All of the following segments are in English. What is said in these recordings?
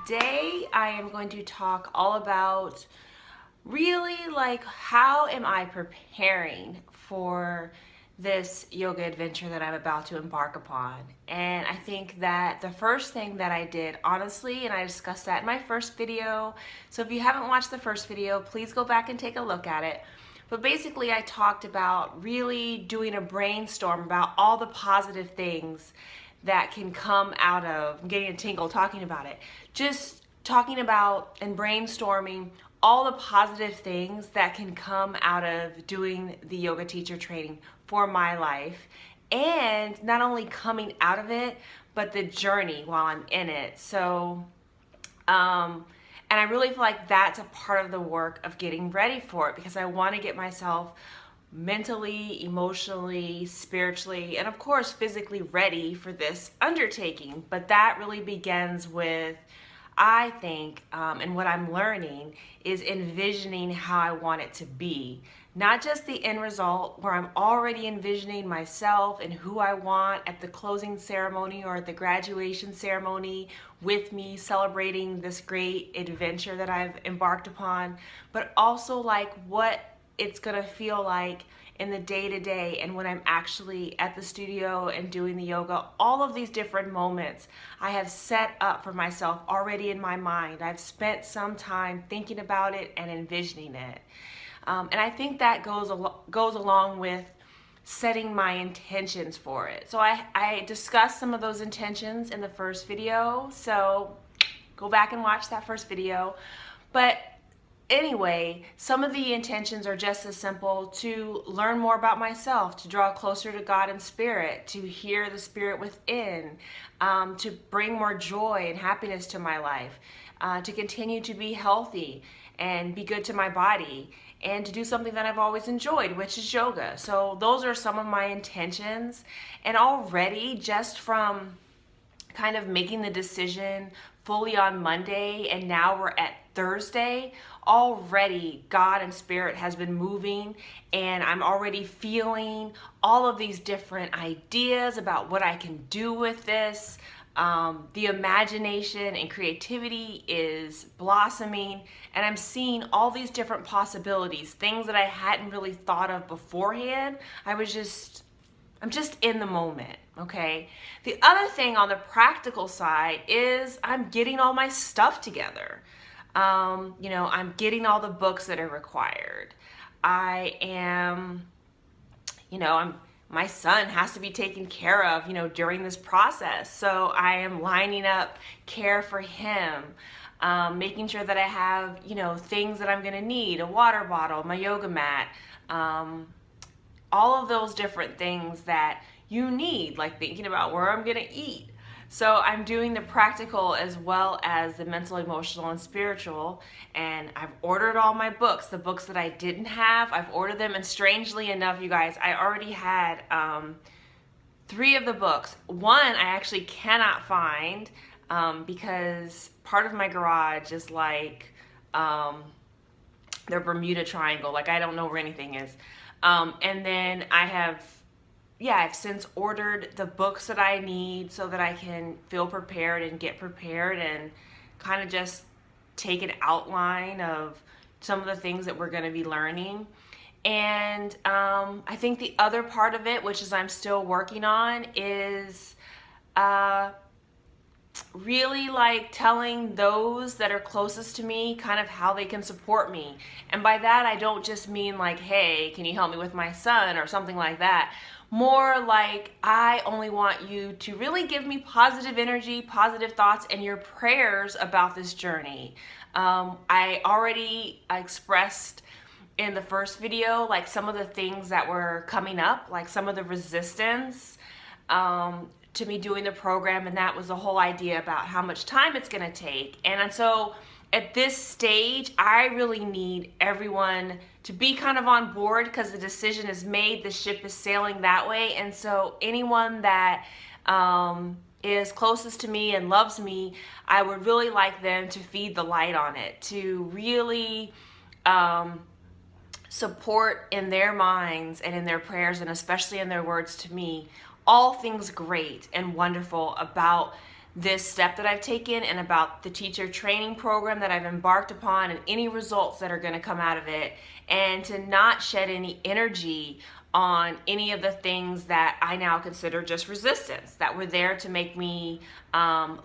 today I am going to talk all about really like how am I preparing for this yoga adventure that I'm about to embark upon. And I think that the first thing that I did, honestly, and I discussed that in my first video, so if you haven't watched the first video, please go back and take a look at it. But basically I talked about really doing a brainstorm about all the positive things that can come out of, I'm getting a tingle talking about it, just talking about and brainstorming all the positive things that can come out of doing the yoga teacher training for my life, and not only coming out of it, but the journey while I'm in it. So, and I really feel like that's a part of the work of getting ready for it, because I want to get myself mentally, emotionally, spiritually, and of course physically ready for this undertaking. But that really begins with, I think, and what I'm learning is envisioning how I want it to be. Not just the end result where I'm already envisioning myself and who I want at the closing ceremony or at the graduation ceremony with me celebrating this great adventure that I've embarked upon, but also like what it's gonna feel like in the day-to-day and when I'm actually at the studio and doing the yoga. All of these different moments I have set up for myself already in my mind. I've spent some time thinking about it and envisioning it. And I think that goes along with setting my intentions for it. So I discussed some of those intentions in the first video, so go back and watch that first video. But anyway, some of the intentions are just as simple: to learn more about myself, to draw closer to God and Spirit, to hear the Spirit within, to bring more joy and happiness to my life, to continue to be healthy and be good to my body, and to do something that I've always enjoyed, which is yoga. So those are some of my intentions. And already, just from kind of making the decision fully on Monday, and now we're at Thursday, already God and Spirit has been moving, and I'm already feeling all of these different ideas about what I can do with this. The imagination and creativity is blossoming, and I'm seeing all these different possibilities, things that I hadn't really thought of beforehand. I'm just in the moment, okay? The other thing on the practical side is I'm getting all my stuff together. I'm getting all the books that are required. My son has to be taken care of, during this process. So I am lining up care for him, making sure that I have, things that I'm gonna need, a water bottle, my yoga mat, all of those different things that you need, like thinking about where I'm gonna eat. So I'm doing the practical as well as the mental, emotional, and spiritual. And I've ordered all my books. The books that I didn't have, I've ordered them. And strangely enough, you guys, I already had 3 of the books. One I actually cannot find because part of my garage is like the Bermuda Triangle. Like, I don't know where anything is. And then I've since ordered the books that I need so that I can feel prepared and get prepared and kind of just take an outline of some of the things that we're going to be learning. And I think the other part of it, which is I'm still working on, is really like telling those that are closest to me kind of how they can support me. And by that, I don't just mean like, hey, can you help me with my son or something like that. More like, I only want you to really give me positive energy, positive thoughts, and your prayers about this journey. I already expressed in the first video like some of the things that were coming up, like some of the resistance to me doing the program, and that was the whole idea about how much time it's going to take. And so at this stage, I really need everyone to be kind of on board, because the decision is made, the ship is sailing that way. And so anyone that is closest to me and loves me, I would really like them to feed the light on it, to really support in their minds and in their prayers, and especially in their words to me, all things great and wonderful about this step that I've taken and about the teacher training program that I've embarked upon and any results that are going to come out of it, and to not shed any energy on any of the things that I now consider just resistance, that were there to make me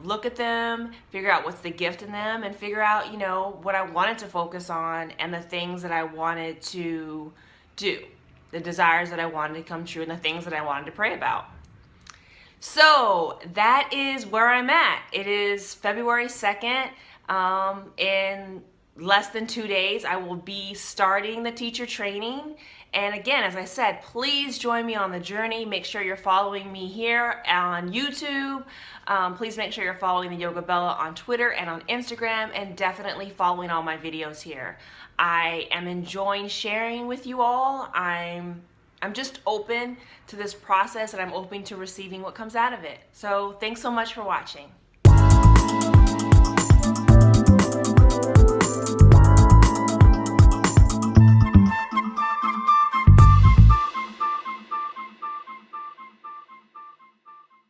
look at them, figure out what's the gift in them, and figure out, what I wanted to focus on and the things that I wanted to do, the desires that I wanted to come true, and the things that I wanted to pray about. So that is where I'm at. It is February 2nd. In less than 2 days, I will be starting the teacher training. And again, as I said, please join me on the journey. Make sure you're following me here on YouTube. Please make sure you're following the Yoga Bella on Twitter and on Instagram, and definitely following all my videos here. I am enjoying sharing with you all. I'm just open to this process, and I'm open to receiving what comes out of it. So thanks so much for watching.